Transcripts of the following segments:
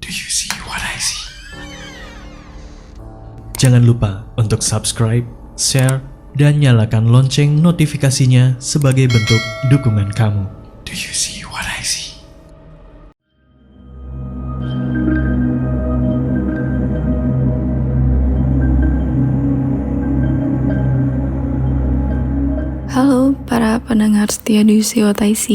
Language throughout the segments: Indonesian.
Do you see what I see? Jangan lupa untuk subscribe, share, dan nyalakan lonceng notifikasinya sebagai bentuk dukungan kamu. Do you see what I see? Halo para pendengar setia di UCOTIC.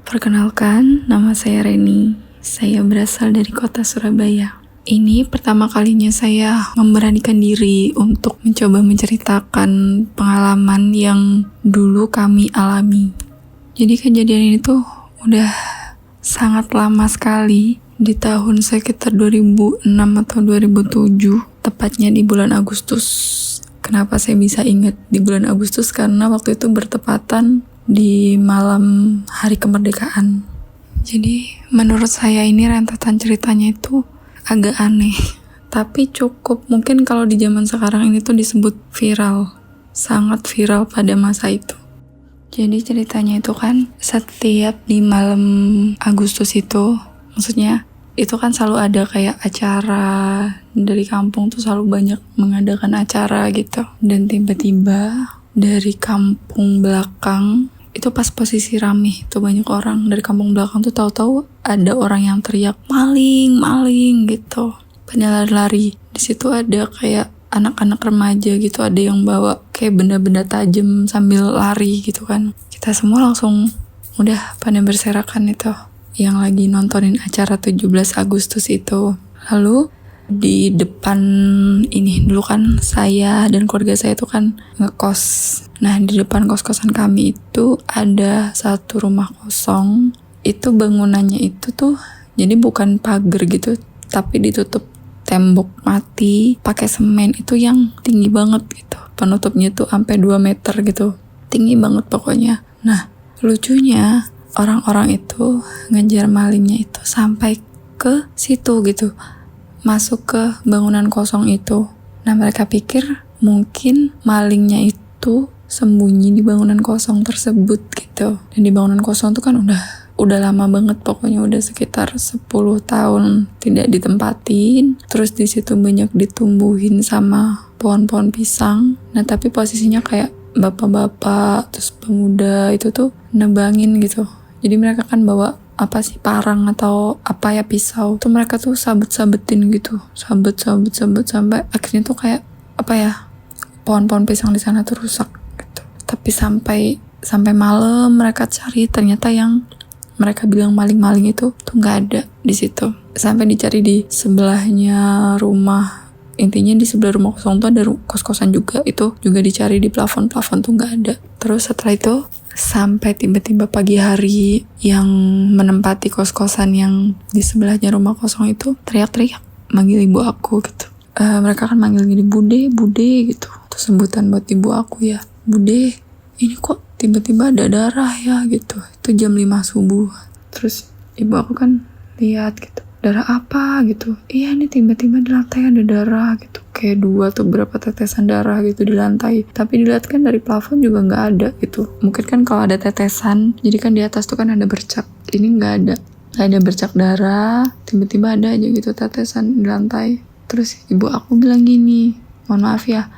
Perkenalkan, nama saya Reni. Saya berasal dari kota Surabaya. Ini pertama kalinya saya memberanikan diri untuk mencoba menceritakan pengalaman yang dulu kami alami. Jadi kejadian ini tuh udah sangat lama sekali, di tahun sekitar 2006 atau 2007, tepatnya di bulan Agustus. Kenapa saya bisa ingat di bulan Agustus? Karena waktu itu bertepatan di malam hari kemerdekaan. Jadi menurut saya ini rentetan ceritanya itu agak aneh, tapi cukup mungkin kalau di zaman sekarang ini tuh disebut viral, sangat viral pada masa itu. Jadi ceritanya itu kan setiap di malam Agustus itu, maksudnya itu kan selalu ada kayak acara dari kampung tuh, selalu banyak mengadakan acara gitu. Dan tiba-tiba dari kampung belakang itu pas posisi rame tuh banyak orang dari kampung belakang tuh, tahu-tahu ada orang yang teriak maling maling gitu, pada lari. Di situ ada kayak anak-anak remaja gitu, ada yang bawa kayak benda-benda tajam sambil lari gitu kan. Kita semua langsung udah pada berserakan itu yang lagi nontonin acara 17 Agustus itu. Lalu di depan ini dulu kan saya dan keluarga saya itu kan ngekos. Nah di depan kos-kosan kami itu ada satu rumah kosong. Itu bangunannya itu tuh jadi bukan pagar gitu, tapi ditutup tembok mati pakai semen itu yang tinggi banget gitu. Penutupnya tuh sampai 2 meter gitu, tinggi banget pokoknya. Nah lucunya orang-orang itu ngejar malingnya itu sampai ke situ gitu, masuk ke bangunan kosong itu. Nah mereka pikir mungkin malingnya itu sembunyi di bangunan kosong tersebut gitu. Dan di bangunan kosong itu kan udah lama banget, pokoknya udah sekitar 10 tahun tidak ditempatin. Terus di situ banyak ditumbuhin sama pohon-pohon pisang. Nah tapi posisinya kayak bapak-bapak terus pemuda itu tuh nebangin gitu. Jadi mereka kan bawa apa sih, parang atau apa ya, pisau tuh mereka tuh sabet-sabetin gitu, sabet sampai akhirnya tuh kayak apa ya, pohon-pohon pisang di sana tuh rusak gitu. Tapi sampai malam mereka cari, ternyata yang mereka bilang maling-maling itu tuh nggak ada di situ. Sampai dicari di sebelahnya rumah, intinya di sebelah rumah kosong tuh ada kos-kosan juga, itu juga dicari di plafon tuh nggak ada. Terus setelah itu sampai tiba-tiba pagi hari yang menempati kos-kosan yang di sebelahnya rumah kosong itu teriak-teriak manggil ibu aku gitu. Mereka kan manggil gini, bude gitu. Terus sebutan buat ibu aku ya, bude ini kok tiba-tiba ada darah ya gitu. Itu jam 5 subuh. Terus ibu aku kan lihat gitu, darah apa gitu. Iya ini tiba-tiba di lantai ada darah gitu, kayak 2 atau berapa tetesan darah gitu di lantai. Tapi dilihat kan dari plafon juga nggak ada gitu. Mungkin kan kalau ada tetesan, jadi kan di atas tuh kan ada bercak. Ini nggak ada bercak darah, tiba-tiba ada aja gitu tetesan di lantai. Terus ibu aku bilang gini, mohon maaf ya,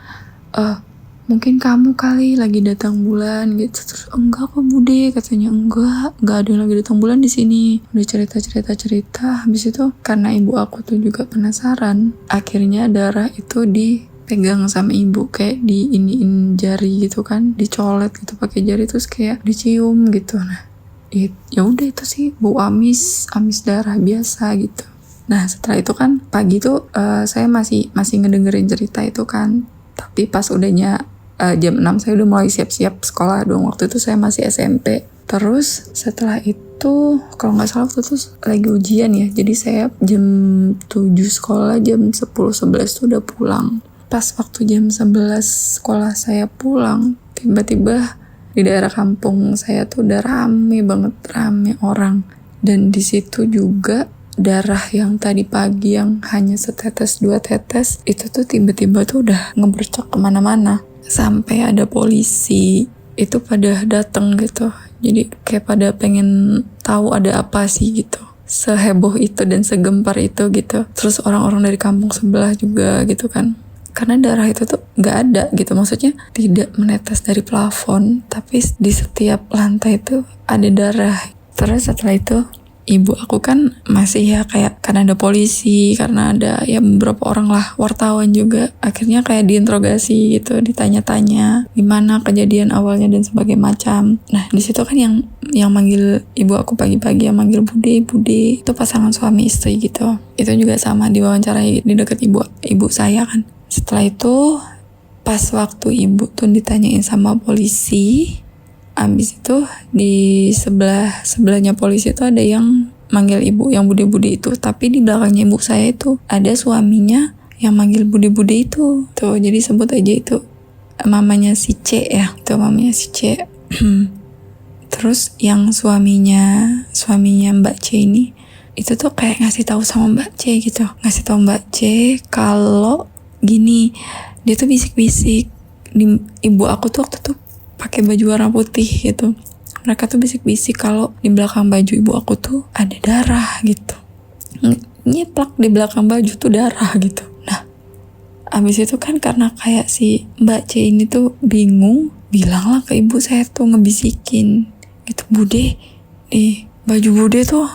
mungkin kamu kali lagi datang bulan gitu. Terus enggak kok bude, katanya enggak ada yang lagi datang bulan di sini. Udah cerita. Habis itu karena ibu aku tuh juga penasaran, akhirnya darah itu dipegang sama ibu, kayak diiniin jari gitu kan, dicolet gitu pakai jari, terus kayak dicium gitu. Nah ya udah itu sih bau amis darah biasa gitu. Nah setelah itu kan pagi tuh saya masih ngedengerin cerita itu kan. Tapi pas udahnya jam 6 saya udah mulai siap-siap sekolah dong. Waktu itu saya masih SMP. Terus setelah itu kalau nggak salah waktu itu lagi ujian ya. Jadi saya jam 7 sekolah, jam 10-11 tuh udah pulang. Pas waktu jam 11 sekolah saya pulang, tiba-tiba di daerah kampung saya tuh udah rame orang. Dan di situ juga darah yang tadi pagi yang hanya setetes 2 tetes itu tuh tiba-tiba tuh udah ngebercak kemana-mana. Sampai ada polisi itu pada datang gitu. Jadi kayak pada pengen tahu ada apa sih gitu. seheboh itu dan segempar itu gitu. Terus orang-orang dari kampung sebelah juga gitu kan. Karena darah itu tuh nggak ada gitu, maksudnya tidak menetes dari plafon, tapi di setiap lantai itu ada darah. Terus setelah itu ibu aku kan masih ya kayak, karena ada polisi, karena ada ya beberapa orang lah, wartawan juga, akhirnya kayak diinterogasi gitu, ditanya-tanya gimana kejadian awalnya dan sebagainya macam. Nah di situ kan yang manggil ibu aku pagi-pagi, yang manggil bude itu pasangan suami istri gitu. Itu juga sama diwawancarai di deket ibu saya kan. Setelah itu pas waktu ibu tuh ditanyain sama polisi, abis itu di sebelahnya polisi itu ada yang manggil ibu, yang bude itu, tapi di belakangnya ibu saya itu ada suaminya yang manggil bude itu tuh, jadi sebut aja itu mamanya si C ya, itu mamanya si C. Terus yang suaminya Mbak C ini itu tuh kayak ngasih tahu sama Mbak C gitu, ngasih tahu Mbak C kalau gini, dia tuh bisik-bisik di ibu aku tuh waktu tuh pakai baju warna putih gitu. Mereka tuh bisik-bisik kalau di belakang baju ibu aku tuh ada darah gitu. Nyeplak di belakang baju tuh darah gitu. Nah, abis itu kan karena kayak si Mbak C ini tuh bingung, bilanglah ke ibu saya tuh ngebisikin gitu, bude, di baju bude tuh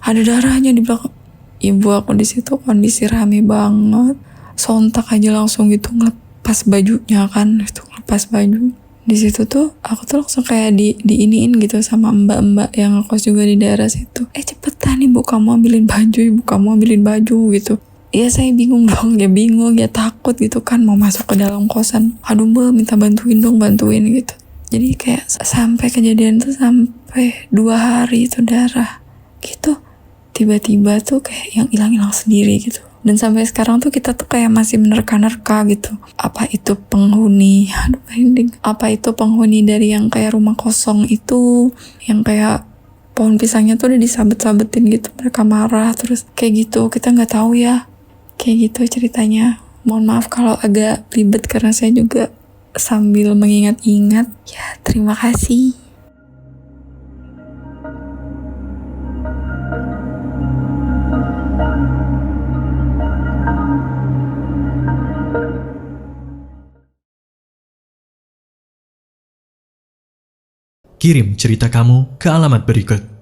ada darahnya di belakang. Ibu aku di situ kondisi rame banget. Sontak aja langsung gitu ngelepas bajunya kan, itu ngelepas baju. Di situ tuh aku tuh langsung kayak diiniin gitu sama mbak-mbak yang ngekos juga di daerah situ. Cepetan ibu kamu ambilin baju gitu. Ya saya bingung dong, ya bingung, ya takut gitu kan, mau masuk ke dalam kosan. Aduh mbak, minta bantuin gitu. Jadi kayak sampai kejadian tuh sampai 2 hari itu darah gitu. Tiba-tiba tuh kayak yang hilang-hilang sendiri gitu. Dan sampai sekarang tuh kita tuh kayak masih menerka-nerka gitu. Apa itu penghuni? Aduh merinding. Apa itu penghuni dari yang kayak rumah kosong itu, yang kayak pohon pisangnya tuh udah disabet-sabetin gitu. Mereka marah terus kayak gitu. Kita nggak tahu ya. Kayak gitu ceritanya. Mohon maaf kalau agak ribet karena saya juga sambil mengingat-ingat. Ya terima kasih. Kirim cerita kamu ke alamat berikut.